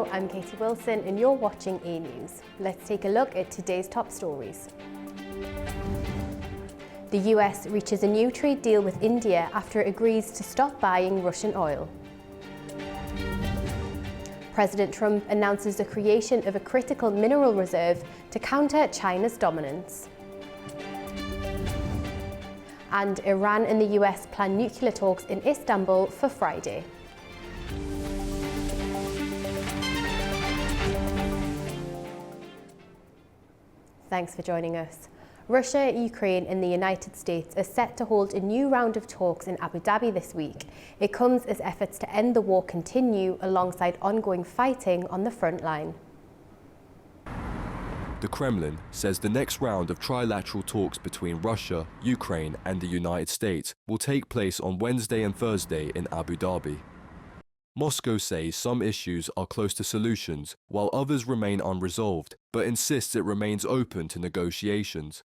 Hello, I'm Katie Wilson and you're watching A News. Let's take a look at today's top stories. The US reaches a new trade deal with India after it agrees to stop buying Russian oil. President Trump announces the creation of a critical mineral reserve to counter China's dominance. And Iran and the US plan nuclear talks in Istanbul for Friday. Thanks for joining us. Russia, Ukraine and the United States are set to hold a new round of talks in Abu Dhabi this week. It comes as efforts to end the war continue alongside ongoing fighting on the front line. The Kremlin says the next round of trilateral talks between Russia, Ukraine and the United States will take place on Wednesday and Thursday in Abu Dhabi. Moscow says some issues are close to solutions, while others remain unresolved, but insists it remains open to negotiations.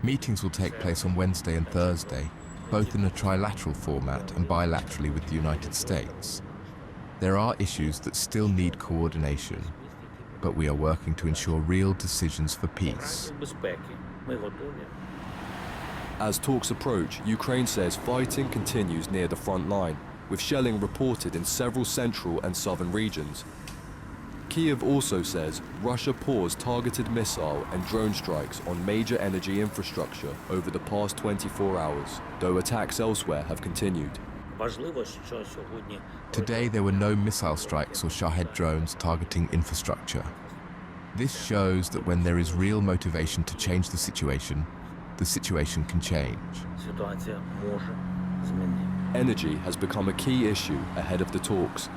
Meetings will take place on Wednesday and Thursday, both in a trilateral format and bilaterally with the United States. There are issues that still need coordination, but we are working to ensure real decisions for peace. As talks approach, Ukraine says fighting continues near the front line, with shelling reported in several central and southern regions. Kyiv also says Russia paused targeted missile and drone strikes on major energy infrastructure over the past 24 hours, though attacks elsewhere have continued. Today there were no missile strikes or Shahed drones targeting infrastructure. This shows that when there is real motivation to change the situation can change. Energy has become a key issue ahead of the talks.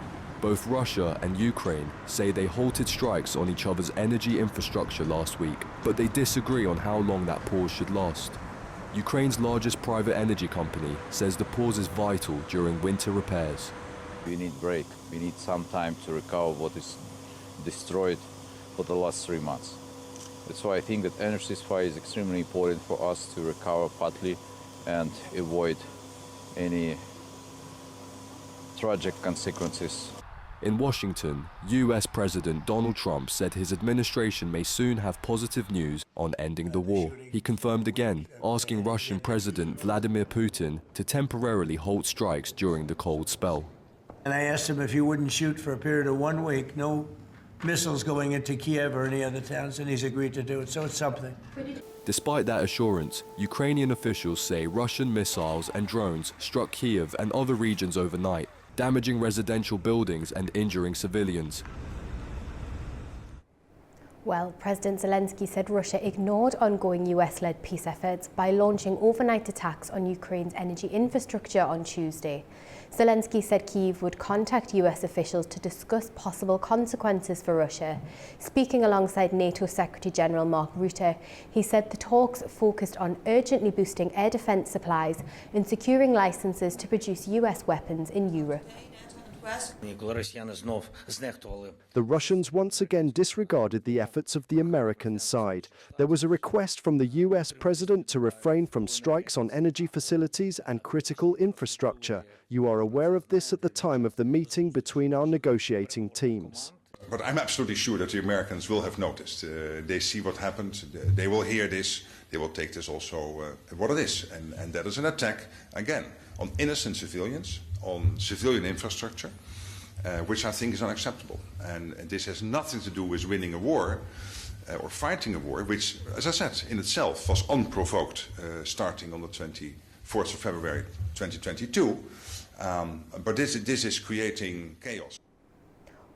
Both Russia and Ukraine say they halted strikes on each other's energy infrastructure last week, but they disagree on how long that pause should last. Ukraine's largest private energy company says the pause is vital during winter repairs. We need a break. We need some time to recover what is destroyed for the last 3 months. That's why I think that energy ceasefire is extremely important for us to recover partly and avoid any tragic consequences. In Washington, US President Donald Trump said his administration may soon have positive news on ending the war. He confirmed again, asking Russian President Vladimir Putin to temporarily halt strikes during the cold spell. And I asked him if he wouldn't shoot for a period of 1 week, no missiles going into Kiev or any other towns, and he's agreed to do it, so it's something. Despite that assurance, Ukrainian officials say Russian missiles and drones struck Kiev and other regions overnight, damaging residential buildings and injuring civilians. Well, President Zelensky said Russia ignored ongoing US-led peace efforts by launching overnight attacks on Ukraine's energy infrastructure on Tuesday. Zelensky said Kyiv would contact US officials to discuss possible consequences for Russia. Speaking alongside NATO Secretary General Mark Rutte, he said the talks focused on urgently boosting air defense supplies and securing licenses to produce US weapons in Europe. The Russians once again disregarded the efforts of the American side. There was a request from the US president to refrain from strikes on energy facilities and critical infrastructure. You are aware of this at the time of the meeting between our negotiating teams. But I'm absolutely sure that the Americans will have noticed. They see what happened, they will hear this, they will take this also what it is. And that is an attack, again, on innocent civilians, on civilian infrastructure, which I think is unacceptable. And this has nothing to do with winning a war or fighting a war, which, as I said, in itself was unprovoked, starting on the 24th of February 2022. But this is creating chaos.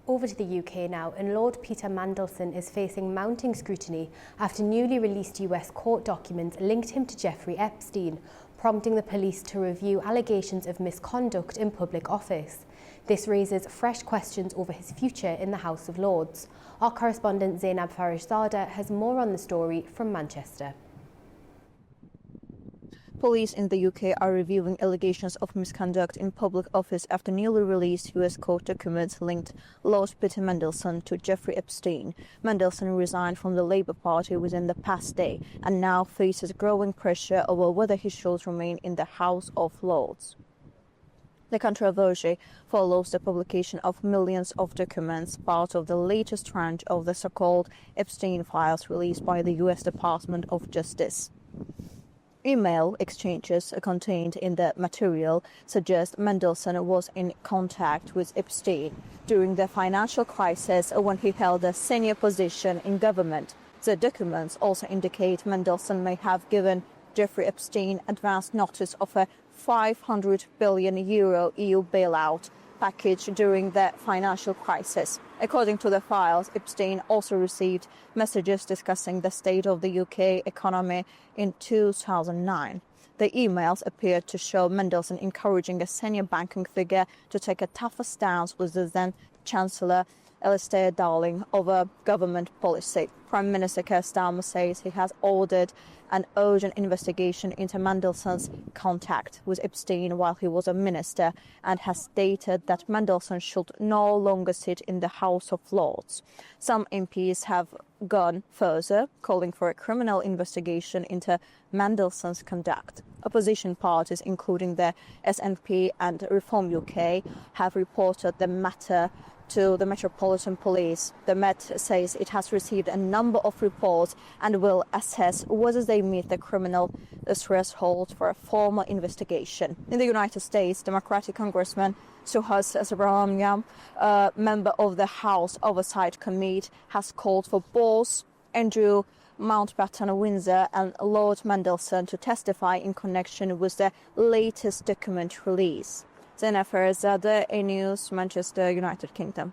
Over to the UK now, and Lord Peter Mandelson is facing mounting scrutiny after newly released US court documents linked him to Jeffrey Epstein, prompting the police to review allegations of misconduct in public office. This raises fresh questions over his future in the House of Lords. Our correspondent Zainab Farishzada has more on the story from Manchester. Police in the UK are reviewing allegations of misconduct in public office after newly released US court documents linked Lord Peter Mandelson to Jeffrey Epstein. Mandelson resigned from the Labour Party within the past day and now faces growing pressure over whether he should remain in the House of Lords. The controversy follows the publication of millions of documents, part of the latest tranche of the so-called Epstein files released by the U.S. Department of Justice. Email exchanges contained in the material suggest Mendelsohn was in contact with Epstein during the financial crisis when he held a senior position in government. The documents also indicate Mendelsohn may have given Jeffrey Epstein advance notice of a €500 billion EU bailout package during the financial crisis. According to the files, Epstein also received messages discussing the state of the UK economy in 2009. The emails appeared to show Mendelsohn encouraging a senior banking figure to take a tougher stance with the then Chancellor Alistair Darling over government policy. Prime Minister Keir Starmer says he has ordered an urgent investigation into Mendelssohn's contact with Epstein while he was a minister and has stated that Mendelssohn should no longer sit in the House of Lords. Some MPs have gone further, calling for a criminal investigation into Mendelssohn's conduct. Opposition parties, including the SNP and Reform UK, have reported the matter to the Metropolitan Police. The Met says it has received a number of reports and will assess whether they meet the criminal threshold for a formal investigation. In the United States, Democratic Congressman Suhas Subramaniam, a member of the House Oversight Committee, has called for both Andrew Mountbatten Windsor and Lord Mendelsohn to testify in connection with the latest document release. Zena Farizadeh, A News, Manchester, United Kingdom.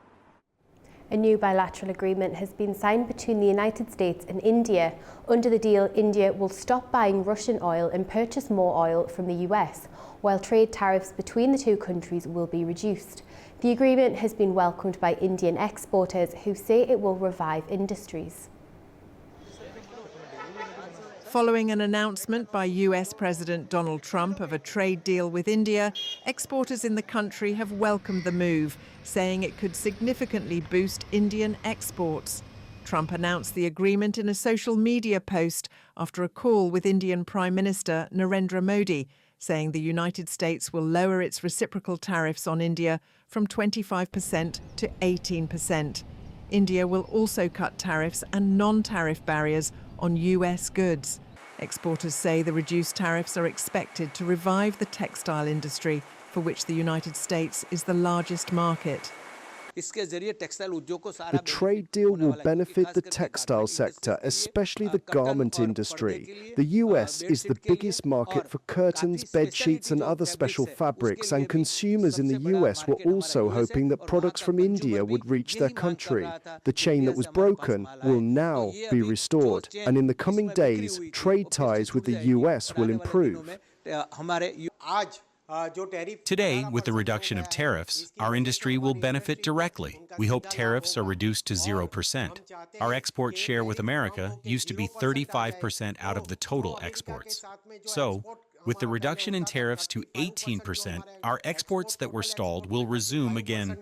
A new bilateral agreement has been signed between the United States and India. Under the deal, India will stop buying Russian oil and purchase more oil from the US, while trade tariffs between the two countries will be reduced. The agreement has been welcomed by Indian exporters who say it will revive industries. Following an announcement by US President Donald Trump of a trade deal with India, exporters in the country have welcomed the move, saying it could significantly boost Indian exports. Trump announced the agreement in a social media post after a call with Indian Prime Minister Narendra Modi, saying the United States will lower its reciprocal tariffs on India from 25% to 18%. India will also cut tariffs and non-tariff barriers on US goods. Exporters say the reduced tariffs are expected to revive the textile industry, for which the United States is the largest market. The trade deal will benefit the textile sector, especially the garment industry. The US is the biggest market for curtains, bed sheets and other special fabrics, and consumers in the US were also hoping that products from India would reach their country. The chain that was broken will now be restored, and in the coming days, trade ties with the US will improve. Today, with the reduction of tariffs, our industry will benefit directly. We hope tariffs are reduced to 0%. Our export share with America used to be 35% out of the total exports. So, with the reduction in tariffs to 18%, our exports that were stalled will resume again.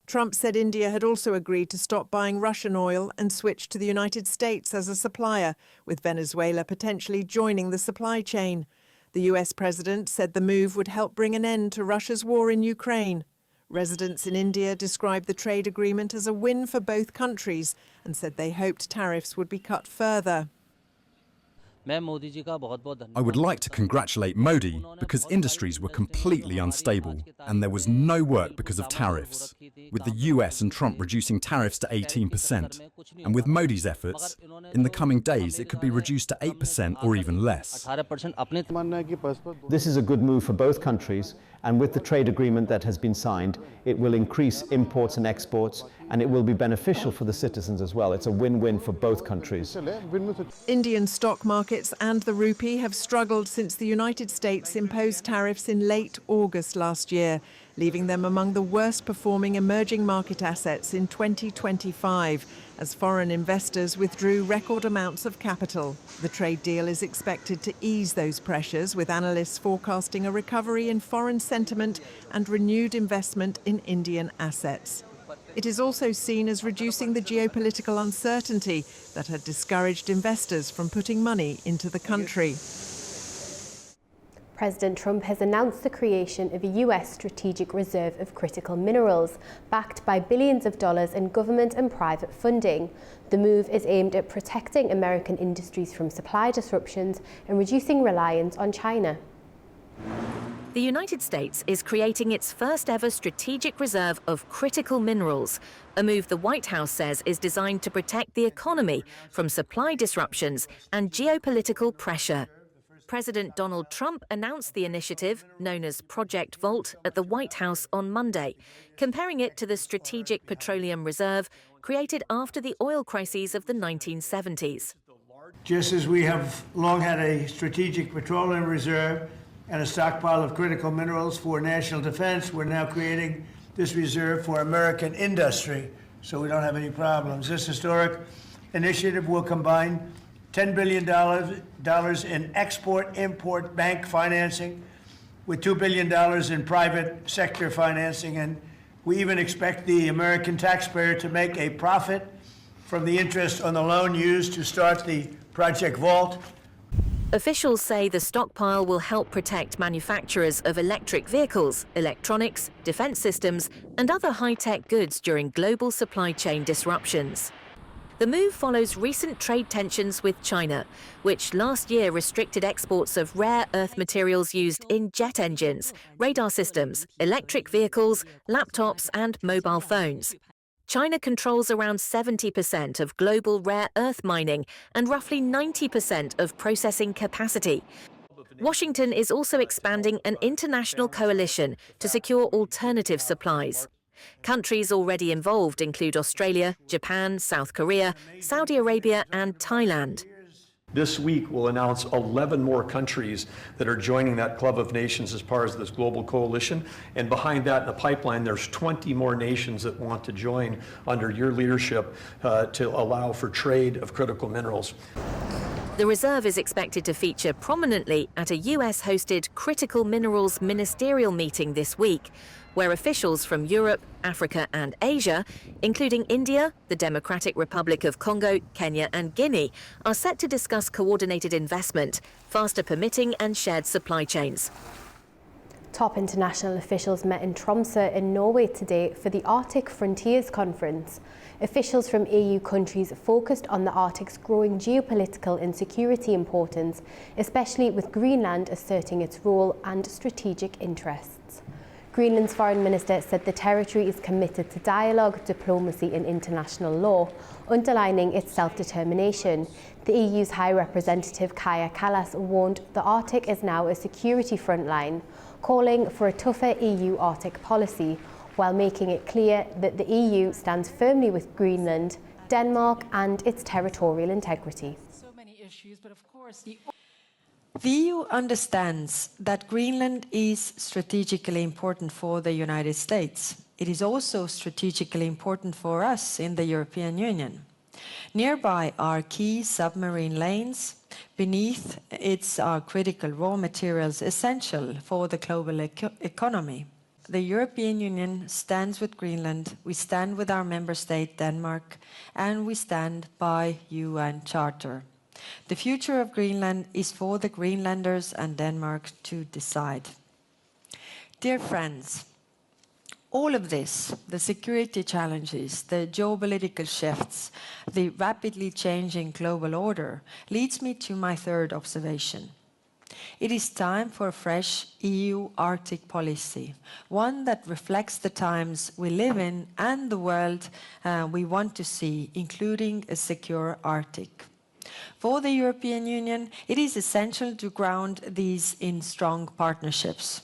Trump said India had also agreed to stop buying Russian oil and switch to the United States as a supplier, with Venezuela potentially joining the supply chain. The US president said the move would help bring an end to Russia's war in Ukraine. Residents in India described the trade agreement as a win for both countries and said they hoped tariffs would be cut further. I would like to congratulate Modi because industries were completely unstable and there was no work because of tariffs. With the US and Trump reducing tariffs to 18%, and with Modi's efforts, in the coming days it could be reduced to 8% or even less. This is a good move for both countries, and with the trade agreement that has been signed, it will increase imports and exports, and it will be beneficial for the citizens as well. It's a win-win for both countries. Indian stock markets and the rupee have struggled since the United States imposed tariffs in late August last year, leaving them among the worst performing emerging market assets in 2025, as foreign investors withdrew record amounts of capital. The trade deal is expected to ease those pressures, with analysts forecasting a recovery in foreign sentiment and renewed investment in Indian assets. It is also seen as reducing the geopolitical uncertainty that had discouraged investors from putting money into the country. President Trump has announced the creation of a US strategic reserve of critical minerals, backed by billions of dollars in government and private funding. The move is aimed at protecting American industries from supply disruptions and reducing reliance on China. The United States is creating its first ever strategic reserve of critical minerals, a move the White House says is designed to protect the economy from supply disruptions and geopolitical pressure. President Donald Trump announced the initiative, known as Project Vault, at the White House on Monday, comparing it to the Strategic Petroleum Reserve created after the oil crises of the 1970s. Just as we have long had a strategic petroleum reserve and a stockpile of critical minerals for national defense, we're now creating this reserve for American industry, so we don't have any problems. This historic initiative will combine $10 billion in export-import bank financing with $2 billion in private sector financing, and we even expect the American taxpayer to make a profit from the interest on the loan used to start the Project Vault. Officials say the stockpile will help protect manufacturers of electric vehicles, electronics, defense systems, and other high-tech goods during global supply chain disruptions. The move follows recent trade tensions with China, which last year restricted exports of rare earth materials used in jet engines, radar systems, electric vehicles, laptops, and mobile phones. China controls around 70% of global rare earth mining and roughly 90% of processing capacity. Washington is also expanding an international coalition to secure alternative supplies. Countries already involved include Australia, Japan, South Korea, Saudi Arabia, and Thailand. This week, we'll announce 11 more countries that are joining that club of nations as part of this global coalition. And behind that in the pipeline, there's 20 more nations that want to join under your leadership to allow for trade of critical minerals. The reserve is expected to feature prominently at a US-hosted critical minerals ministerial meeting this week, where officials from Europe, Africa and Asia, including India, the Democratic Republic of Congo, Kenya and Guinea, are set to discuss coordinated investment, faster permitting and shared supply chains. Top international officials met in Tromsø in Norway today for the Arctic Frontiers Conference. Officials from EU countries focused on the Arctic's growing geopolitical and security importance, especially with Greenland asserting its role and strategic interests. Greenland's foreign minister said the territory is committed to dialogue, diplomacy and international law, underlining its self-determination. The EU's High Representative Kaja Kallas warned the Arctic is now a security frontline, calling for a tougher EU Arctic policy, while making it clear that the EU stands firmly with Greenland, Denmark and its territorial integrity. So many issues, but of course the EU understands that Greenland is strategically important for the United States. It is also strategically important for us in the European Union. Nearby are key submarine lanes. Beneath it are critical raw materials essential for the global economy. The European Union stands with Greenland, we stand with our member state Denmark, and we stand by UN Charter. The future of Greenland is for the Greenlanders and Denmark to decide. Dear friends, all of this, the security challenges, the geopolitical shifts, the rapidly changing global order, leads me to my third observation. It is time for a fresh EU Arctic policy, one that reflects the times we live in and the world we want to see, including a secure Arctic. For the European Union, it is essential to ground these in strong partnerships.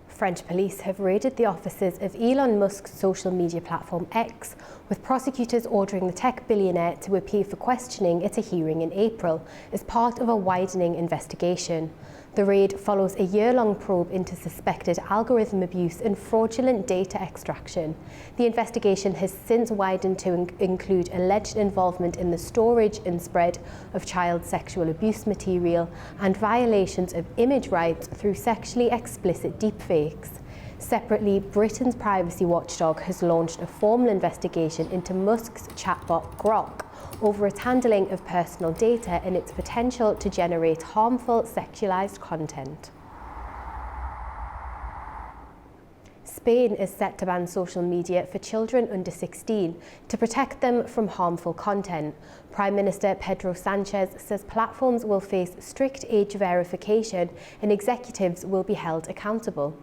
French police have raided the offices of Elon Musk's social media platform X, with prosecutors ordering the tech billionaire to appear for questioning at a hearing in April as part of a widening investigation. The raid follows a year-long probe into suspected algorithm abuse and fraudulent data extraction. The investigation has since widened to include alleged involvement in the storage and spread of child sexual abuse material and violations of image rights through sexually explicit deepfakes. Separately, Britain's privacy watchdog has launched a formal investigation into Musk's chatbot Grok, over its handling of personal data and its potential to generate harmful sexualized content. Spain is set to ban social media for children under 16 to protect them from harmful content. Prime Minister Pedro Sanchez says platforms will face strict age verification and executives will be held accountable.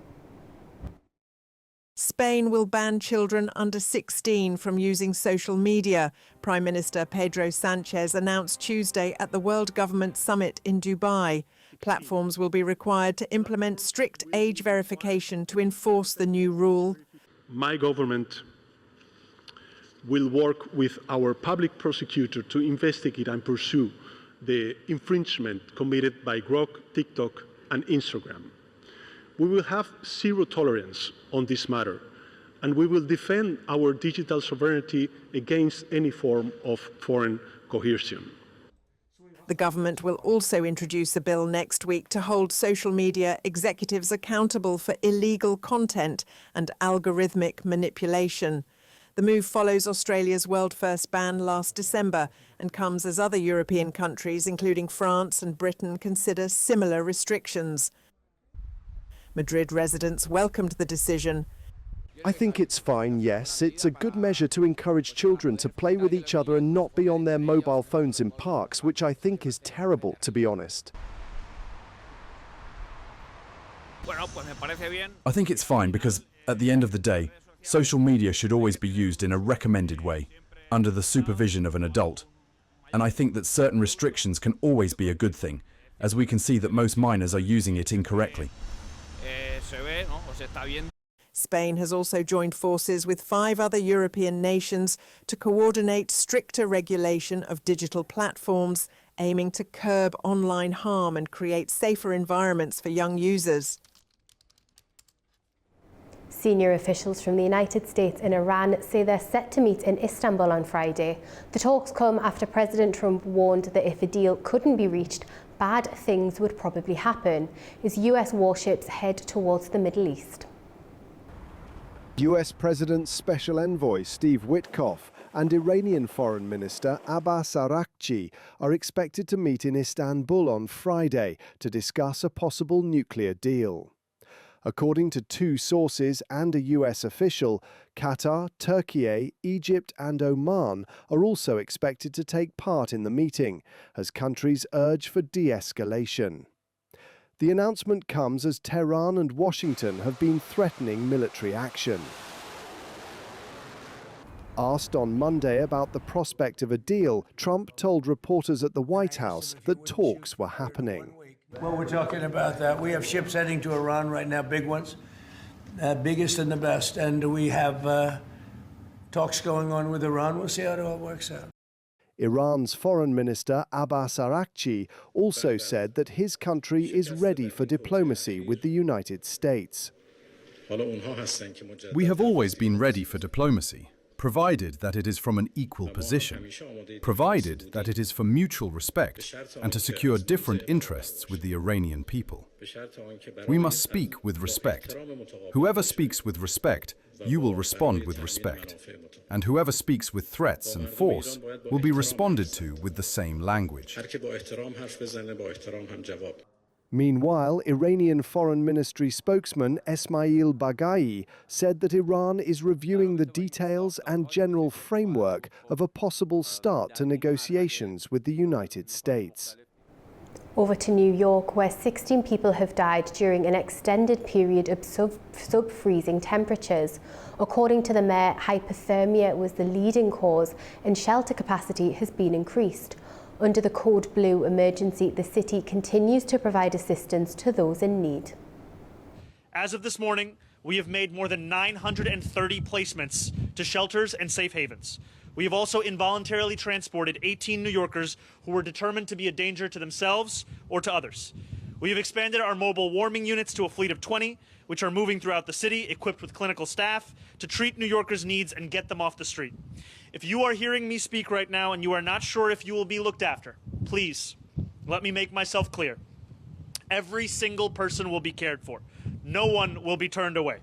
Spain will ban children under 16 from using social media, Prime Minister Pedro Sanchez announced Tuesday at the World Government Summit in Dubai. Platforms will be required to implement strict age verification to enforce the new rule. My government will work with our public prosecutor to investigate and pursue the infringement committed by Grok, TikTok and Instagram. We will have zero tolerance on this matter, and we will defend our digital sovereignty against any form of foreign coercion. The government will also introduce a bill next week to hold social media executives accountable for illegal content and algorithmic manipulation. The move follows Australia's world-first ban last December and comes as other European countries, including France and Britain, consider similar restrictions. Madrid residents welcomed the decision. I think it's fine, yes. It's a good measure to encourage children to play with each other and not be on their mobile phones in parks, which I think is terrible, to be honest. I think it's fine because, at the end of the day, social media should always be used in a recommended way, under the supervision of an adult. And I think that certain restrictions can always be a good thing, as we can see that most minors are using it incorrectly. Spain has also joined forces with 5 other European nations to coordinate stricter regulation of digital platforms, aiming to curb online harm and create safer environments for young users. Senior officials from the United States and Iran say they're set to meet in Istanbul on Friday. The talks come after President Trump warned that if a deal couldn't be reached, bad things would probably happen as US warships head towards the Middle East. US President's Special Envoy Steve Witkoff and Iranian Foreign Minister Abbas Araghchi are expected to meet in Istanbul on Friday to discuss a possible nuclear deal. According to 2 sources and a US official, Qatar, Turkey, Egypt and Oman are also expected to take part in the meeting as countries urge for de-escalation. The announcement comes as Tehran and Washington have been threatening military action. Asked on Monday about the prospect of a deal, Trump told reporters at the White House that talks were happening. Well, we're talking about that. We have ships heading to Iran right now, big ones, biggest and the best. And we have talks going on with Iran. We'll see how it all works out. Iran's Foreign Minister Abbas Araghchi also said that his country is ready for diplomacy with the United States. We have always been ready for diplomacy, provided that it is from an equal position, provided that it is for mutual respect and to secure different interests with the Iranian people. We must speak with respect. Whoever speaks with respect, you will respond with respect. And whoever speaks with threats and force will be responded to with the same language. Meanwhile, Iranian Foreign Ministry spokesman Esmail Baghai said that Iran is reviewing the details and general framework of a possible start to negotiations with the United States. Over to New York, where 16 people have died during an extended period of sub-freezing temperatures. According to the mayor, hypothermia was the leading cause and shelter capacity has been increased. Under the Code Blue emergency, the city continues to provide assistance to those in need. As of this morning, we have made more than 930 placements to shelters and safe havens. We have also involuntarily transported 18 New Yorkers who were determined to be a danger to themselves or to others. We have expanded our mobile warming units to a fleet of 20, which are moving throughout the city, equipped with clinical staff to treat New Yorkers' needs and get them off the street. If you are hearing me speak right now and you are not sure if you will be looked after, please let me make myself clear. Every single person will be cared for. No one will be turned away.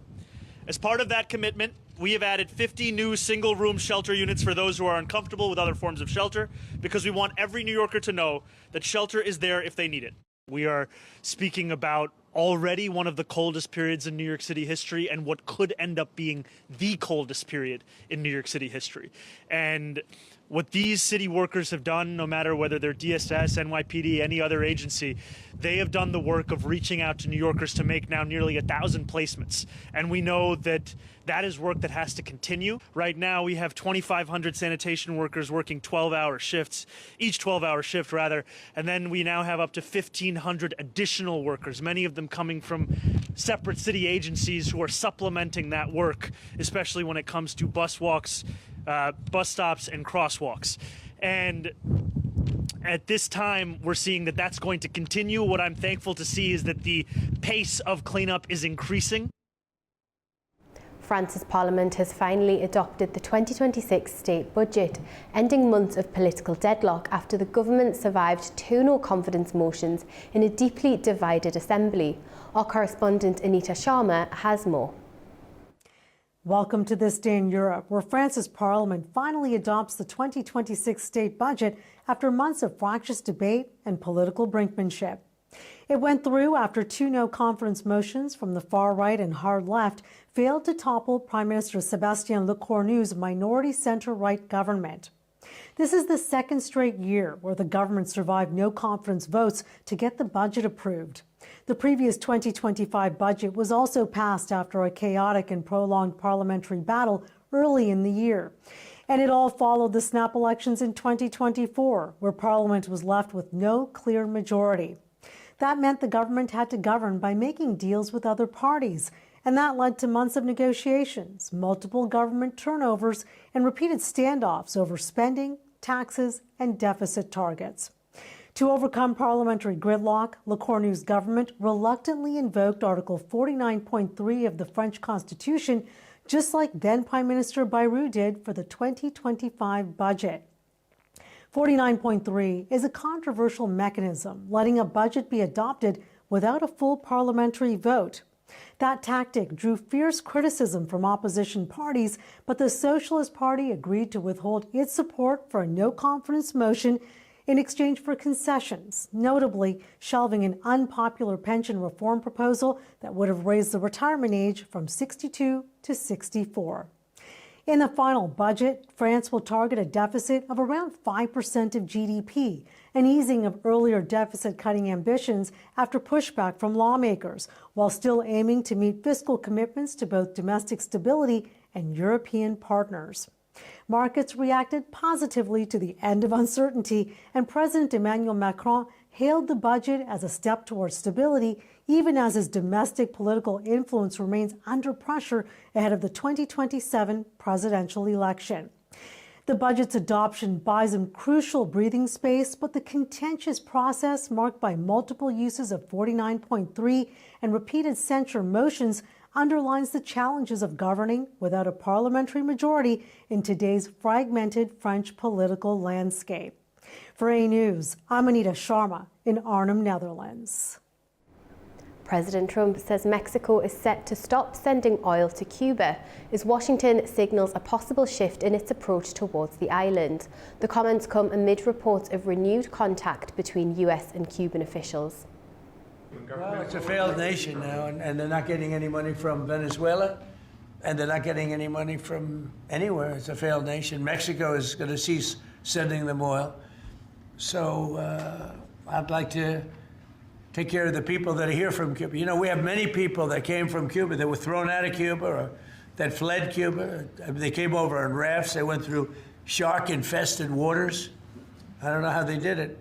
As part of that commitment, We have added 50 new single-room shelter units for those who are uncomfortable with other forms of shelter, because we want every New Yorker to know that shelter is there if they need it. We are speaking about already one of the coldest periods in New York City history and what could end up being the coldest period in New York City history. And what these city workers have done, no matter whether they're DSS, NYPD, any other agency, they have done the work of reaching out to New Yorkers to make now nearly 1,000 placements. And we know that that is work that has to continue. Right now, we have 2,500 sanitation workers working 12-hour shifts, each 12-hour shift rather. And then we now have up to 1,500 additional workers, many of them coming from separate city agencies who are supplementing that work, especially when it comes to bus walks, bus stops and crosswalks. And at this time, we're seeing that that's going to continue. What I'm thankful to see is that the pace of cleanup is increasing. France's parliament has finally adopted the 2026 state budget, ending months of political deadlock after the government survived 2 no-confidence motions in a deeply divided assembly. Our correspondent Anita Sharma has more. Welcome to This Day in Europe, where France's parliament finally adopts the 2026 state budget after months of fractious debate and political brinkmanship. It went through after 2 no-confidence motions from the far right and hard left failed to topple Prime Minister Sébastien Lecornu's minority centre-right government. This is the 2nd straight year where the government survived no-confidence votes to get the budget approved. The previous 2025 budget was also passed after a chaotic and prolonged parliamentary battle early in the year. And it all followed the snap elections in 2024, where Parliament was left with no clear majority. That meant the government had to govern by making deals with other parties, and that led to months of negotiations, multiple government turnovers, and repeated standoffs over spending, taxes, and deficit targets. To overcome parliamentary gridlock, Lecornu's government reluctantly invoked Article 49.3 of the French Constitution, just like then Prime Minister Bayrou did for the 2025 budget. 49.3 is a controversial mechanism, letting a budget be adopted without a full parliamentary vote. That tactic drew fierce criticism from opposition parties, but the Socialist Party agreed to withhold its support for a no-confidence motion in exchange for concessions, notably shelving an unpopular pension reform proposal that would have raised the retirement age from 62 to 64. In the final budget, France will target a deficit of around 5% of GDP, an easing of earlier deficit-cutting ambitions after pushback from lawmakers, while still aiming to meet fiscal commitments to both domestic stability and European partners. Markets reacted positively to the end of uncertainty, and President Emmanuel Macron hailed the budget as a step towards stability, even as his domestic political influence remains under pressure ahead of the 2027 presidential election. The budget's adoption buys him crucial breathing space, but the contentious process, marked by multiple uses of 49.3 and repeated censure motions, underlines the challenges of governing without a parliamentary majority in today's fragmented French political landscape. For A News, I'm Anita Sharma in Arnhem, Netherlands. President Trump says Mexico is set to stop sending oil to Cuba as Washington signals a possible shift in its approach towards the island. The comments come amid reports of renewed contact between US and Cuban officials. Well, it's a failed nation now, and they're not getting any money from Venezuela, and they're not getting any money from anywhere. It's a failed nation. Mexico is going to cease sending them oil. So I'd like to take care of the people that are here from Cuba. You know, we have many people that came from Cuba that were thrown out of Cuba or that fled Cuba. They came over on rafts. They went through shark-infested waters. I don't know how they did it.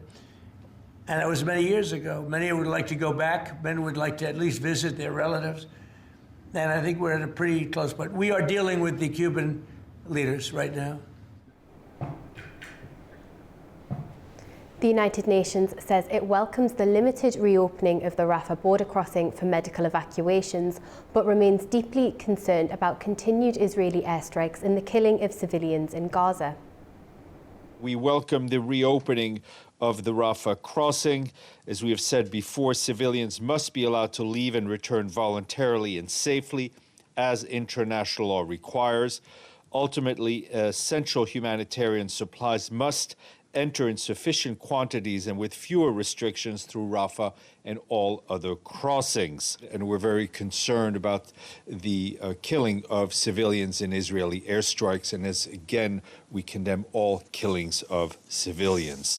And it was many years ago. Many would like to go back. Many would like to at least visit their relatives. And I think we're at a pretty close point. We are dealing with the Cuban leaders right now. The United Nations says it welcomes the limited reopening of the Rafah border crossing for medical evacuations, but remains deeply concerned about continued Israeli airstrikes and the killing of civilians in Gaza. We welcome the reopening of the Rafah crossing. As we have said before, civilians must be allowed to leave and return voluntarily and safely, as international law requires. Ultimately, essential humanitarian supplies must enter in sufficient quantities and with fewer restrictions through Rafah and all other crossings. And we're very concerned about the killing of civilians in Israeli airstrikes. And as again, we condemn all killings of civilians.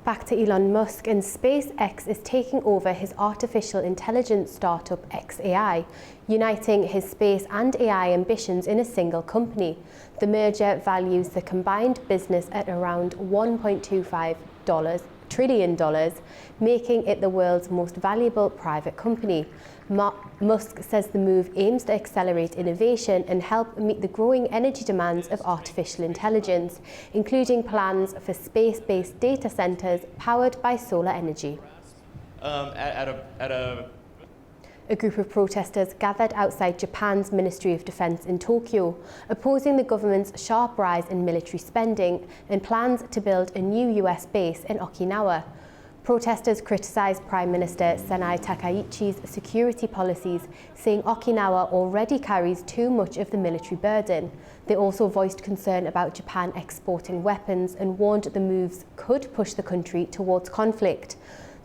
Back to Elon Musk, and SpaceX is taking over his artificial intelligence startup xAI, uniting his space and AI ambitions in a single company. The merger values the combined business at around $1.25 trillion, making it the world's most valuable private company. Musk says the move aims to accelerate innovation and help meet the growing energy demands of artificial intelligence, including plans for space-based data centers powered by solar energy. A group of protesters gathered outside Japan's Ministry of Defense in Tokyo, opposing the government's sharp rise in military spending and plans to build a new US base in Okinawa. Protesters criticised Prime Minister Sanae Takaichi's security policies, saying Okinawa already carries too much of the military burden. They also voiced concern about Japan exporting weapons and warned the moves could push the country towards conflict.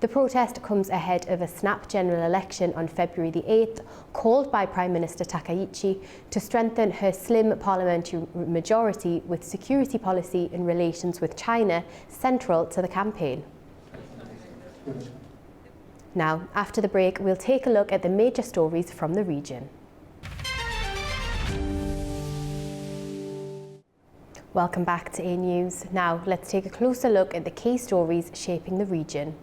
The protest comes ahead of a snap general election on February the 8th, called by Prime Minister Takaichi to strengthen her slim parliamentary majority, with security policy and relations with China central to the campaign. Now, after the break, we'll take a look at the major stories from the region. Welcome back to A News. Now, let's take a closer look at the key stories shaping the region.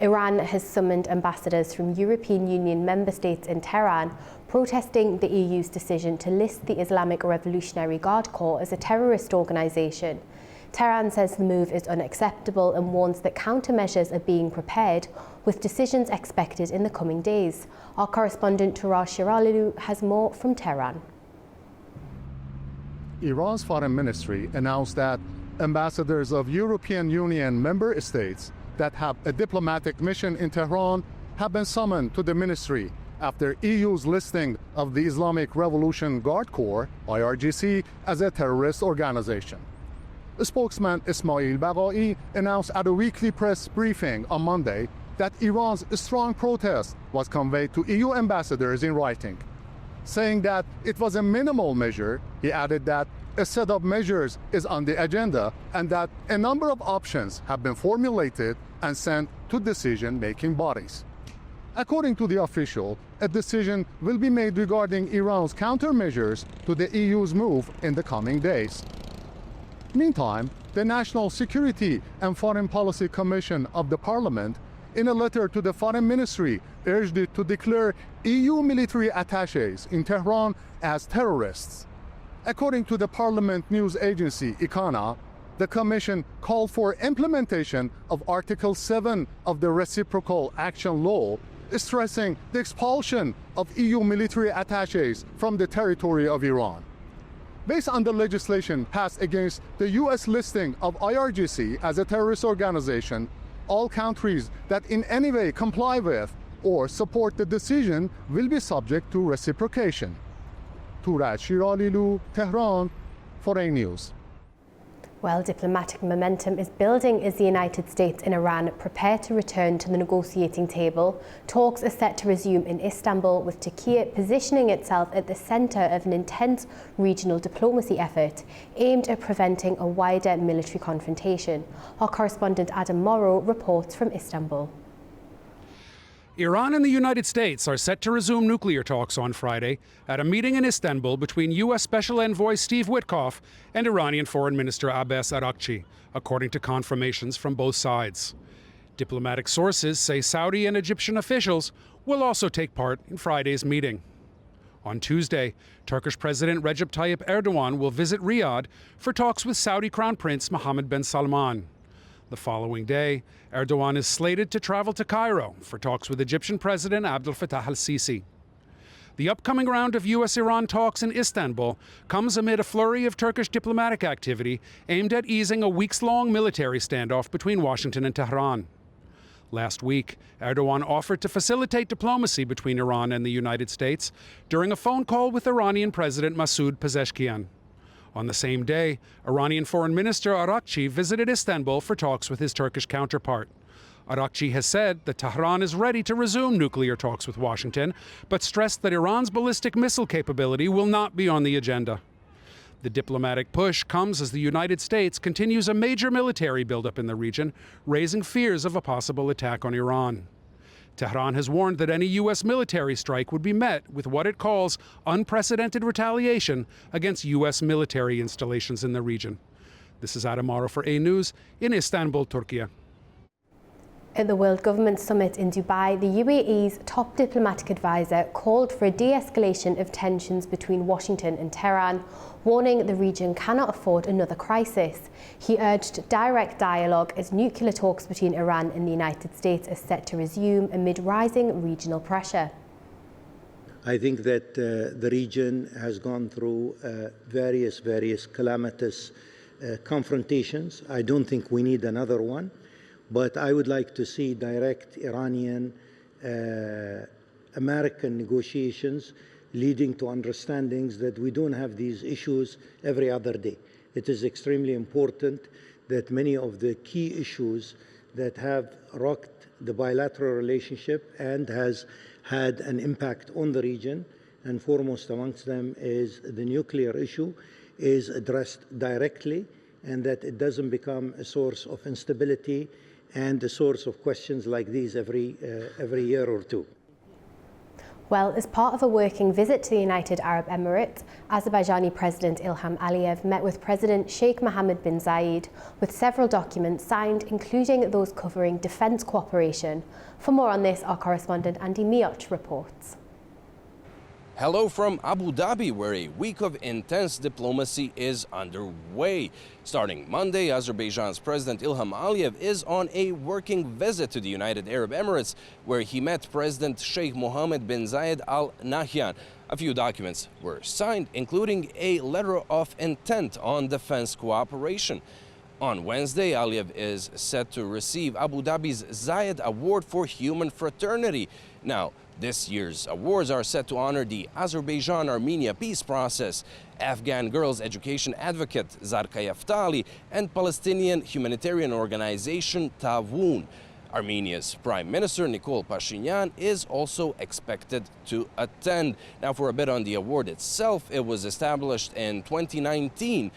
Iran has summoned ambassadors from European Union member states in Tehran, protesting the EU's decision to list the Islamic Revolutionary Guard Corps as a terrorist organisation. Tehran says the move is unacceptable and warns that countermeasures are being prepared, with decisions expected in the coming days. Our correspondent Turaj Shiralilu has more from Tehran. Iran's foreign ministry announced that ambassadors of European Union member states that have a diplomatic mission in Tehran have been summoned to the ministry after EU's listing of the Islamic Revolution Guard Corps, IRGC, as a terrorist organization. Spokesman Ismail Baghai announced at a weekly press briefing on Monday that Iran's strong protest was conveyed to EU ambassadors in writing. Saying that it was a minimal measure, he added that a set of measures is on the agenda and that a number of options have been formulated and sent to decision-making bodies. According to the official, a decision will be made regarding Iran's countermeasures to the EU's move in the coming days. Meantime, the National Security and Foreign Policy Commission of the Parliament, in a letter to the Foreign Ministry, urged it to declare EU military attachés in Tehran as terrorists. According to the Parliament news agency ICANA, the Commission called for implementation of Article 7 of the Reciprocal Action Law, stressing the expulsion of EU military attachés from the territory of Iran. Based on the legislation passed against the US listing of IRGC as a terrorist organization, all countries that in any way comply with or support the decision will be subject to reciprocation. Turaj Shiralilu, Tehran, for A News. Well, diplomatic momentum is building as the United States and Iran prepare to return to the negotiating table. Talks are set to resume in Istanbul, with Turkey positioning itself at the centre of an intense regional diplomacy effort aimed at preventing a wider military confrontation. Our correspondent Adam Morrow reports from Istanbul. Iran and the United States are set to resume nuclear talks on Friday at a meeting in Istanbul between U.S. Special Envoy Steve Witkoff and Iranian Foreign Minister Abbas Araghchi, according to confirmations from both sides. Diplomatic sources say Saudi and Egyptian officials will also take part in Friday's meeting. On Tuesday, Turkish President Recep Tayyip Erdogan will visit Riyadh for talks with Saudi Crown Prince Mohammed bin Salman. The following day, Erdogan is slated to travel to Cairo for talks with Egyptian President Abdel Fattah al-Sisi. The upcoming round of U.S.-Iran talks in Istanbul comes amid a flurry of Turkish diplomatic activity aimed at easing a weeks-long military standoff between Washington and Tehran. Last week, Erdogan offered to facilitate diplomacy between Iran and the United States during a phone call with Iranian President Masoud Pezeshkian. On the same day, Iranian Foreign Minister Arakchi visited Istanbul for talks with his Turkish counterpart. Arakchi has said that Tehran is ready to resume nuclear talks with Washington, but stressed that Iran's ballistic missile capability will not be on the agenda. The diplomatic push comes as the United States continues a major military buildup in the region, raising fears of a possible attack on Iran. Tehran has warned that any U.S. military strike would be met with what it calls unprecedented retaliation against U.S. military installations in the region. This is Adam Morrow for A News in Istanbul, Turkey. At the World Government Summit in Dubai, the UAE's top diplomatic advisor called for a de-escalation of tensions between Washington and Tehran, warning the region cannot afford another crisis. He urged direct dialogue as nuclear talks between Iran and the United States are set to resume amid rising regional pressure. I think that the region has gone through various calamitous confrontations. I don't think we need another one. But I would like to see direct Iranian-American negotiations leading to understandings that we don't have these issues every other day. It is extremely important that many of the key issues that have rocked the bilateral relationship and has had an impact on the region, and foremost amongst them is the nuclear issue, is addressed directly, and that it doesn't become a source of instability and a source of questions like these every year or two. Well, as part of a working visit to the United Arab Emirates, Azerbaijani President Ilham Aliyev met with President Sheikh Mohammed bin Zayed with several documents signed, including those covering defence cooperation. For more on this, our correspondent Andy Mioch reports. Hello from Abu Dhabi, where a week of intense diplomacy is underway. Starting Monday, Azerbaijan's President Ilham Aliyev is on a working visit to the United Arab Emirates, where he met President Sheikh Mohammed bin Zayed Al Nahyan. A few documents were signed, including a letter of intent on defense cooperation. On Wednesday, Aliyev is set to receive Abu Dhabi's Zayed Award for Human Fraternity. Now, this year's awards are set to honor the Azerbaijan-Armenia peace process, Afghan girls' education advocate Zarqa Yaftali, and Palestinian humanitarian organization Tawoon. Armenia's Prime Minister Nikol Pashinyan is also expected to attend. Now, for a bit on the award itself, it was established in 2019,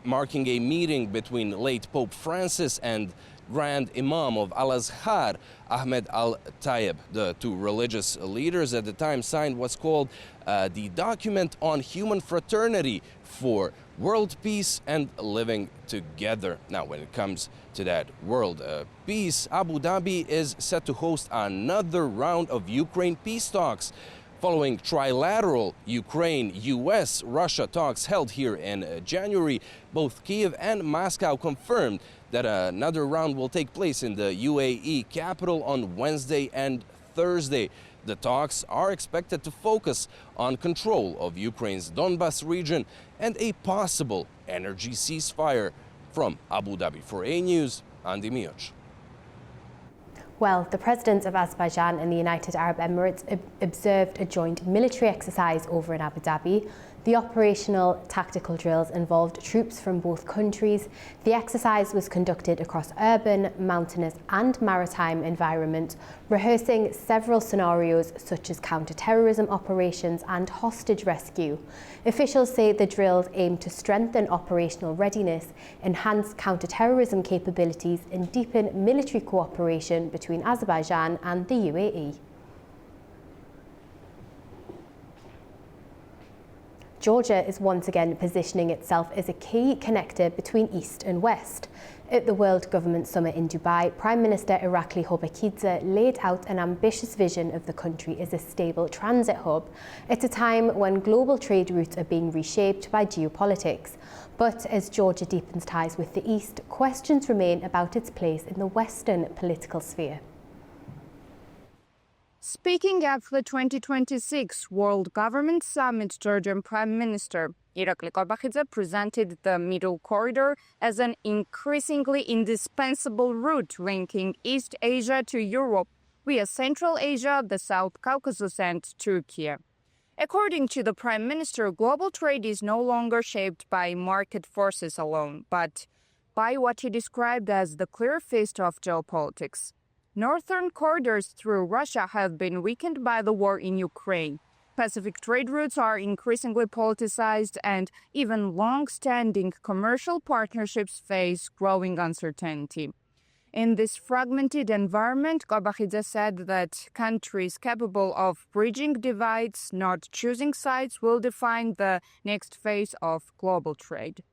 marking a meeting between late Pope Francis and Grand Imam of Al-Azhar, Ahmed Al-Tayeb. The two religious leaders at the time signed what's called the Document on Human Fraternity for World Peace and Living Together. Now, when it comes to that world peace, Abu Dhabi is set to host another round of Ukraine peace talks. Following trilateral Ukraine-US-Russia talks held here in January, both Kyiv and Moscow confirmed that another round will take place in the UAE capital on Wednesday and Thursday. The talks are expected to focus on control of Ukraine's Donbas region and a possible energy ceasefire. From Abu Dhabi for A News, Andy Mioch. Well, the presidents of Azerbaijan and the United Arab Emirates observed a joint military exercise over in Abu Dhabi. The operational tactical drills involved troops from both countries. The exercise was conducted across urban, mountainous and maritime environments, rehearsing several scenarios such as counter-terrorism operations and hostage rescue. Officials say the drills aim to strengthen operational readiness, enhance counter-terrorism capabilities and deepen military cooperation between Azerbaijan and the UAE. Georgia is once again positioning itself as a key connector between East and West. At the World Government Summit in Dubai, Prime Minister Irakli Hobakidze laid out an ambitious vision of the country as a stable transit hub at a time when global trade routes are being reshaped by geopolitics. But as Georgia deepens ties with the East, questions remain about its place in the Western political sphere. Speaking at the 2026 World Government Summit, Georgian Prime Minister Irakli Qorbakidze presented the Middle Corridor as an increasingly indispensable route linking East Asia to Europe via Central Asia, the South Caucasus and Turkey. According to the Prime Minister, global trade is no longer shaped by market forces alone, but by what he described as the clear fist of geopolitics. Northern corridors through Russia have been weakened by the war in Ukraine. Pacific trade routes are increasingly politicized, and even long-standing commercial partnerships face growing uncertainty. In this fragmented environment, Qorbakidze said that countries capable of bridging divides, not choosing sides, will define the next phase of global trade.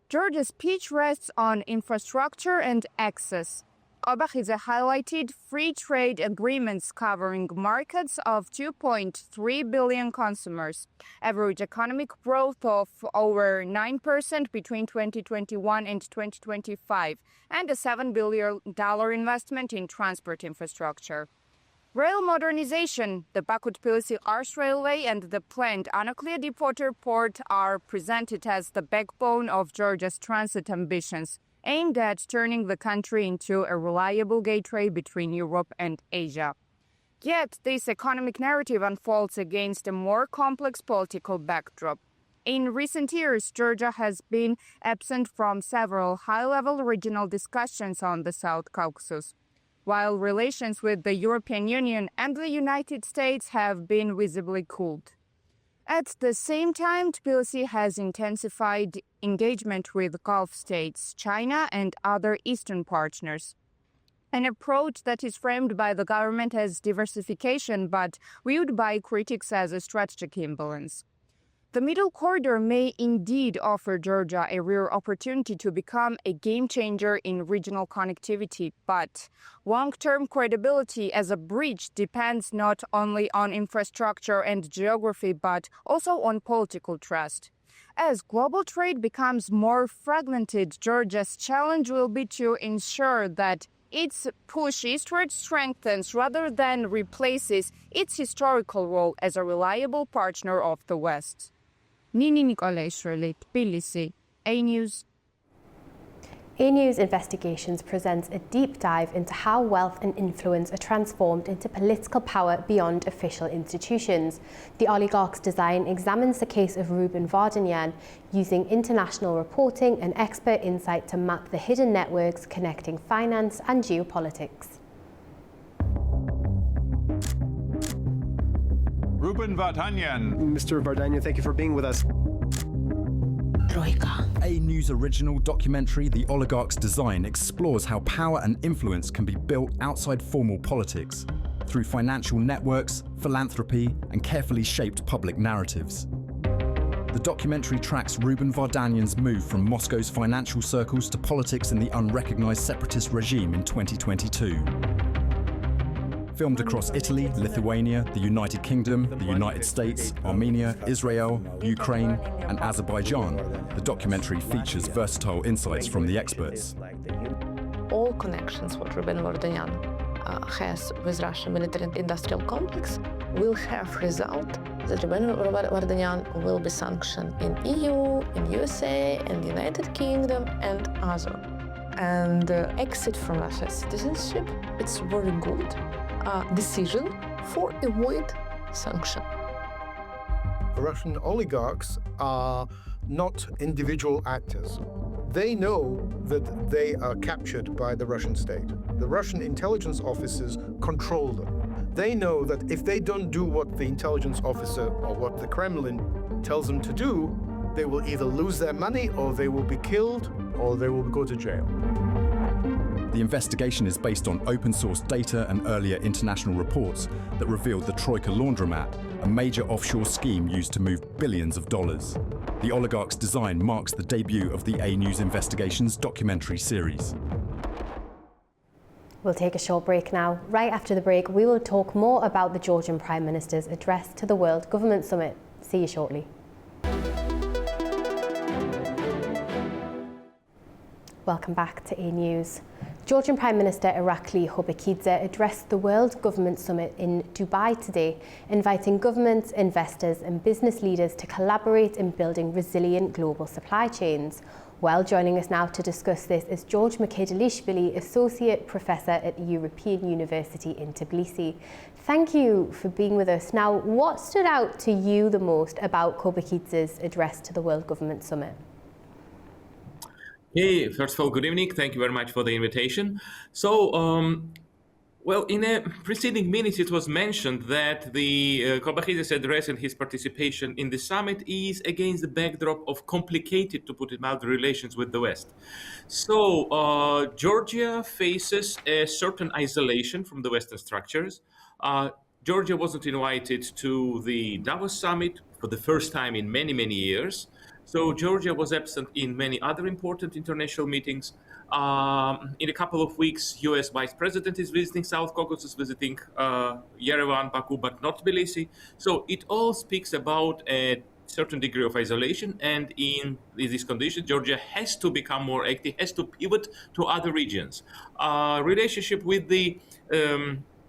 Georgia's speech rests on infrastructure and access. Qorbakidze highlighted free trade agreements covering markets of 2.3 billion consumers, average economic growth of over 9% between 2021 and 2025, and a $7 billion investment in transport infrastructure. Rail modernization, the Baku-Tbilisi Arch Railway and the planned Anaklia Deepwater Port are presented as the backbone of Georgia's transit ambitions, aimed at turning the country into a reliable gateway between Europe and Asia. Yet, this economic narrative unfolds against a more complex political backdrop. In recent years, Georgia has been absent from several high-level regional discussions on the South Caucasus, while relations with the European Union and the United States have been visibly cooled. At the same time, Tbilisi has intensified engagement with Gulf states, China, and other Eastern partners. An approach that is framed by the government as diversification, but viewed by critics as a strategic imbalance. The Middle Corridor may indeed offer Georgia a rare opportunity to become a game changer in regional connectivity, but long-term credibility as a bridge depends not only on infrastructure and geography, but also on political trust. As global trade becomes more fragmented, Georgia's challenge will be to ensure that its push eastward strengthens rather than replaces its historical role as a reliable partner of the West. Nini Nikolaishvili, Tbilisi, A-News. A-News Investigations presents a deep dive into how wealth and influence are transformed into political power beyond official institutions. The Oligarch's Design examines the case of Ruben Vardanyan, using international reporting and expert insight to map the hidden networks connecting finance and geopolitics. Ruben Vardanyan. Mr. Vardanyan, thank you for being with us. Troika. A News original documentary, The Oligarch's Design, explores how power and influence can be built outside formal politics, through financial networks, philanthropy, and carefully shaped public narratives. The documentary tracks Ruben Vardanyan's move from Moscow's financial circles to politics in the unrecognized separatist regime in 2022. Filmed across Italy, Lithuania, the United Kingdom, the United States, Armenia, Israel, Ukraine, and Azerbaijan, the documentary features versatile insights from the experts. All connections what Ruben Vardanyan has with Russian military-industrial complex will have result that Ruben Vardanyan will be sanctioned in EU, in USA, in the United Kingdom, and other. And exit from Russian citizenship, it's very good decision for avoid sanction. Russian oligarchs are not individual actors. They know that they are captured by the Russian state. The Russian intelligence officers control them. They know that if they don't do what the intelligence officer or what the Kremlin tells them to do, they will either lose their money or they will be killed or they will go to jail. The investigation is based on open-source data and earlier international reports that revealed the Troika Laundromat, a major offshore scheme used to move billions of dollars. The Oligarch's Design marks the debut of the A News Investigations documentary series. We'll take a short break now. Right after the break, we will talk more about the Georgian Prime Minister's address to the World Government Summit. See you shortly. Welcome back to A News. Georgian Prime Minister Irakli Hobakidze addressed the World Government Summit in Dubai today, inviting governments, investors and business leaders to collaborate in building resilient global supply chains. Well, joining us now to discuss this is George Mkhedalishvili, Associate Professor at the European University in Tbilisi. Thank you for being with us. Now, what stood out to you the most about Hobakidze's address to the World Government Summit? Hey, first of all, good evening. Thank you very much for the invitation. So, well, in a preceding minutes, it was mentioned that the Hobakidze's address and his participation in the summit is against the backdrop of complicated, to put it mildly, relations with the West. So, Georgia faces a certain isolation from the Western structures. Georgia wasn't invited to the Davos summit for the first time in many, many years. So Georgia was absent in many other important international meetings. In a couple of weeks, US Vice President is visiting South Caucasus, visiting Yerevan, Baku, but not Tbilisi. So it all speaks about a certain degree of isolation. And in these conditions, Georgia has to become more active, has to pivot to other regions. Relationship with the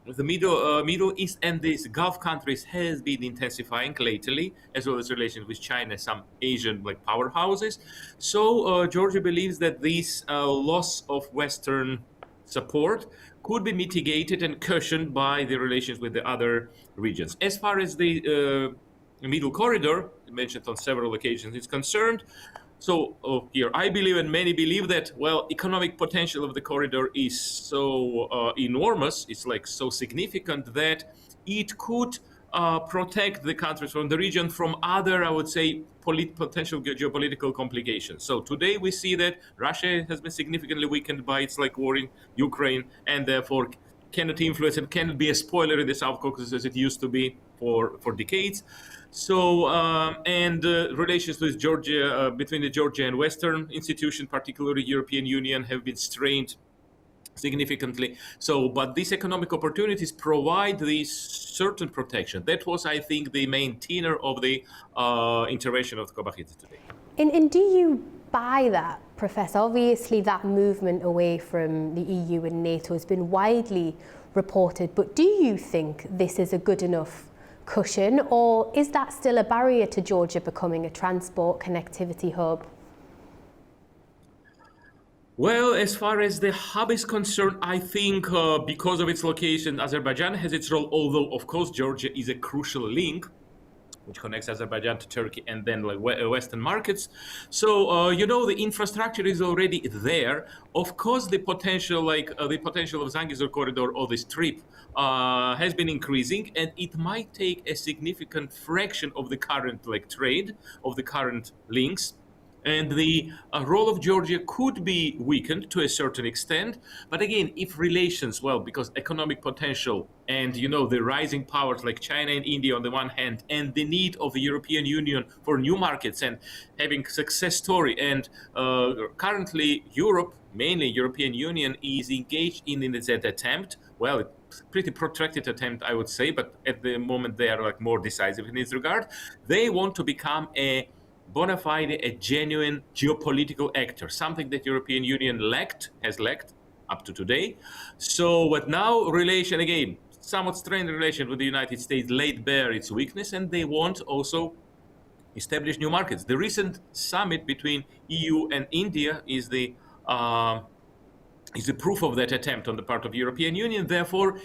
Middle East and these Gulf countries has been intensifying lately, as well as relations with China, some Asian powerhouses. So Georgia believes that this loss of Western support could be mitigated and cushioned by the relations with the other regions. As far as the Middle Corridor, mentioned on several occasions, is concerned, so here I believe, and many believe, that, well, economic potential of the corridor is so enormous, it's so significant that it could protect the countries from the region from other, I would say, potential geopolitical complications. So today we see that Russia has been significantly weakened by its war in Ukraine, and therefore cannot influence and cannot be a spoiler in the South Caucasus as it used to be for decades. So, and relations with Georgia, between the Georgia and Western institutions, particularly European Union, have been strained significantly. So, but these economic opportunities provide this certain protection. That was, I think, the main tenor of the intervention of Hobakidze today. And do you buy that, Professor? Obviously, that movement away from the EU and NATO has been widely reported, but do you think this is a good enough cushion, or is that still a barrier to Georgia becoming a transport connectivity hub? Well, as far as the hub is concerned, I think because of its location, Azerbaijan has its role, although, of course, Georgia is a crucial link which connects Azerbaijan to Turkey and then Western markets. So, the infrastructure is already there. Of course, the potential, the potential of Zangezur corridor or the Strip has been increasing, and it might take a significant fraction of the current trade, of the current links. And the role of Georgia could be weakened to a certain extent. But again, if relations, well, because economic potential and, the rising powers like China and India on the one hand, and the need of the European Union for new markets and having success story. And currently Europe, mainly European Union, is engaged in that attempt. Well, it's a pretty protracted attempt, I would say, but at the moment they are more decisive in this regard. They want to become a bona fide, a genuine geopolitical actor, something that European Union has lacked up to today. So, but now relation, again, somewhat strained relation with the United States laid bare its weakness, and they want also establish new markets. The recent summit between EU and India is the proof of that attempt on the part of the European Union. Therefore,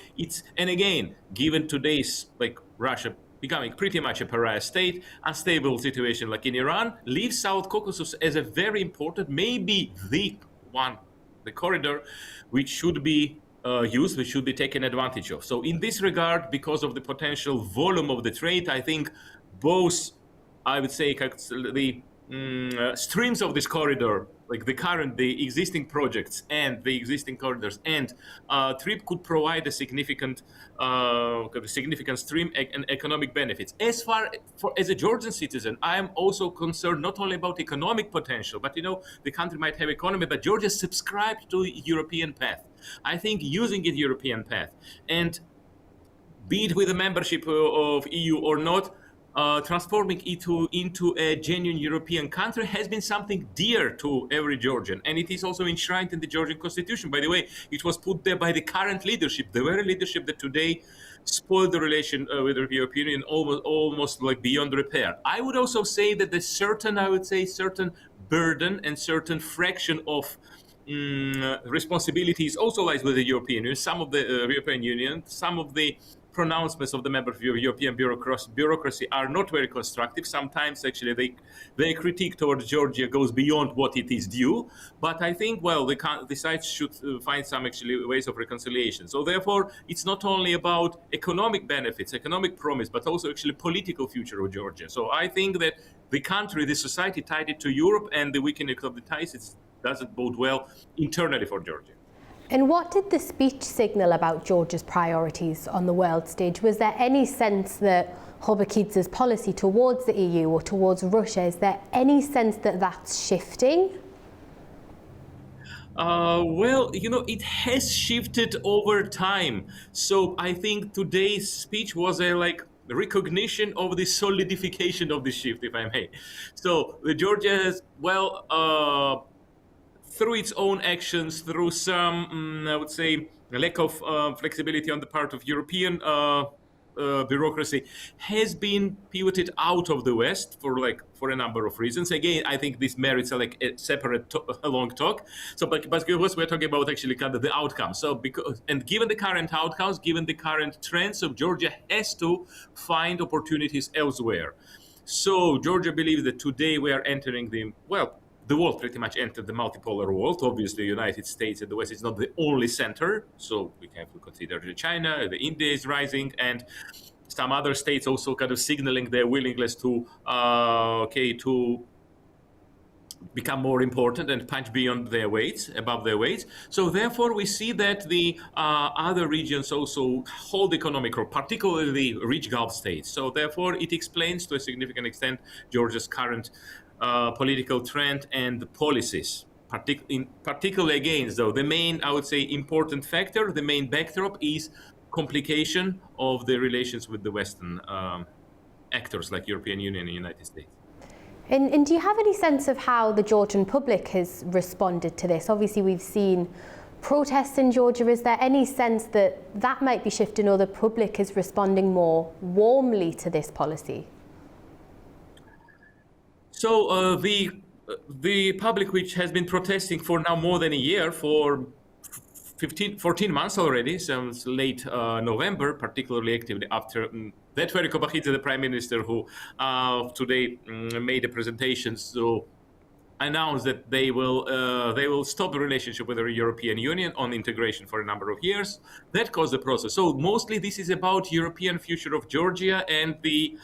and again, given today's Russia becoming pretty much a pariah state, unstable situation like in Iran, leaves South Caucasus as a very important, maybe the corridor which should be used, which should be taken advantage of. So in this regard, because of the potential volume of the trade, I think both, I would say, the streams of this corridor, the existing projects and the existing corridors, and TRIP could provide a significant stream and economic benefits. As a Georgian citizen, I am also concerned not only about economic potential, but the country might have economy, but Georgia subscribed to European path. I think using it European path, and be it with a membership of EU or not, transforming it into a genuine European country has been something dear to every Georgian. And it is also enshrined in the Georgian constitution. By the way, it was put there by the current leadership, the very leadership that today spoiled the relation with the European Union almost like beyond repair. I would also say that there's certain burden and certain fraction of responsibilities also lies with the European Union. Some of the European Union, some of the pronouncements of the members of European bureaucracy are not very constructive. Sometimes actually their critique towards Georgia goes beyond what it is due. But I think, well, the sides should find some actually ways of reconciliation. So therefore, it's not only about economic benefits, economic promise, but also actually political future of Georgia. So I think that the country, the society tied it to Europe, and the weakening of the ties, it doesn't bode well internally for Georgia. And what did the speech signal about Georgia's priorities on the world stage? Was there any sense that Kobakidze's policy towards the EU or towards Russia, is there any sense that that's shifting? Well, it has shifted over time. So I think today's speech was a recognition of the solidification of the shift, if I may. So Georgia has, through its own actions, through some, I would say, lack of flexibility on the part of European bureaucracy, has been pivoted out of the West for a number of reasons. Again, I think this merits a separate long talk. So, but we're talking about actually kind of the outcome. So, given the current outcomes, given the current trends, so Georgia has to find opportunities elsewhere. So, Georgia believes that today we are entering the world pretty much entered the multipolar world. Obviously, the United States and the West is not the only center. So we have to consider China, the India is rising, and some other states also kind of signaling their willingness to become more important and punch beyond their weights, above their weights. So therefore, we see that the other regions also hold economic growth, particularly the rich Gulf states. So therefore, it explains to a significant extent Georgia's current political trend and policies. Particularly again, though, the main, I would say, important factor, the main backdrop is complication of the relations with the Western actors like European Union and United States. And do you have any sense of how the Georgian public has responded to this? Obviously, we've seen protests in Georgia. Is there any sense that that might be shifting, or the public is responding more warmly to this policy? So the public, which has been protesting for now more than a year, for 14 months already, since late November, particularly actively after that very Kobakidze, the prime minister, who today made a presentation, so announced that they will stop the relationship with the European Union on integration for a number of years. That caused the process. So mostly this is about European future of Georgia and the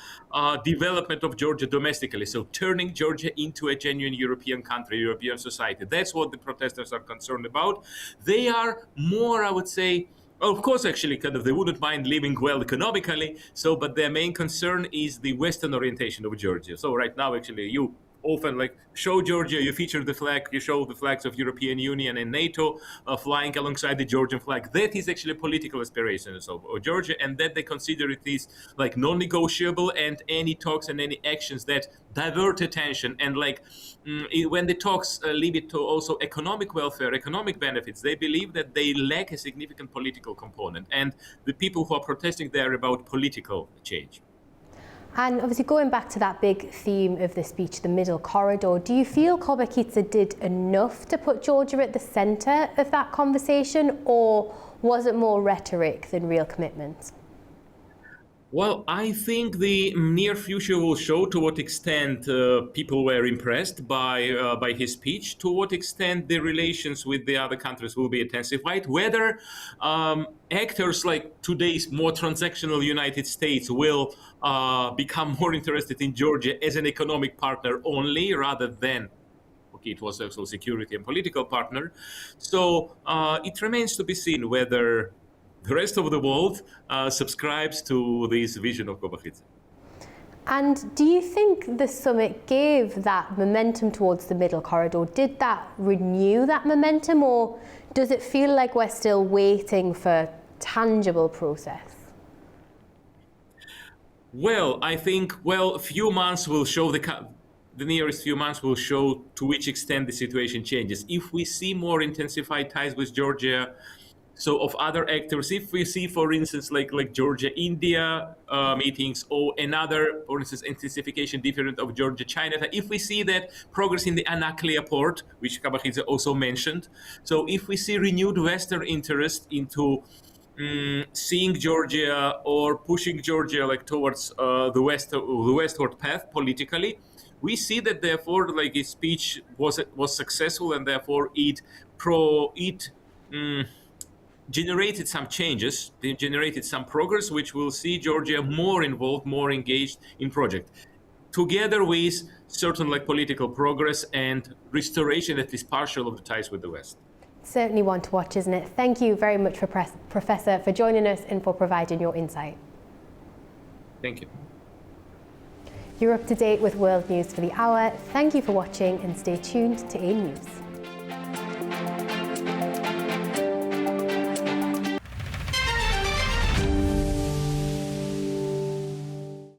development of Georgia domestically. So turning Georgia into a genuine European country, European society. That's what the protesters are concerned about. They are more, I would say, of course, actually, kind of, they wouldn't mind living well economically. So, but their main concern is the Western orientation of Georgia. So right now, actually, you often show Georgia, you feature the flag, you show the flags of European Union and NATO flying alongside the Georgian flag. That is actually political aspirations of Georgia, and that they consider it is non-negotiable, and any talks and any actions that divert attention and when the talks lead it to also economic welfare, economic benefits, they believe that they lack a significant political component. And the people who are protesting there about political change. And obviously, going back to that big theme of the speech, the middle corridor, do you feel Kobakidze did enough to put Georgia at the centre of that conversation, or was it more rhetoric than real commitment? Well, I think the near future will show to what extent people were impressed by his speech, to what extent the relations with the other countries will be intensified, whether actors like today's more transactional United States will become more interested in Georgia as an economic partner only, rather than it was also a security and political partner. So it remains to be seen whether the rest of the world subscribes to this vision of Kobakidze. And do you think the summit gave that momentum towards the middle corridor? Did that renew that momentum, or does it feel like we're still waiting for tangible process? Well, I think, few months will show the nearest few months will show to which extent the situation changes. If we see more intensified ties with Georgia, so of other actors, if we see, for instance, like Georgia-India meetings, or another, for instance, intensification different of Georgia-China, if we see that progress in the Anaklia port, which Kabakhidze also mentioned, so if we see renewed Western interest into seeing Georgia or pushing Georgia towards the westward path politically, we see that therefore his speech was successful, and therefore it generated some changes, they generated some progress, which will see Georgia more involved, more engaged in project, together with certain political progress and restoration, at least partial, of the ties with the West. Certainly one to watch, isn't it? Thank you very much, Professor, for joining us and for providing your insight. Thank you. You're up to date with world news for the hour. Thank you for watching and stay tuned to AIM News.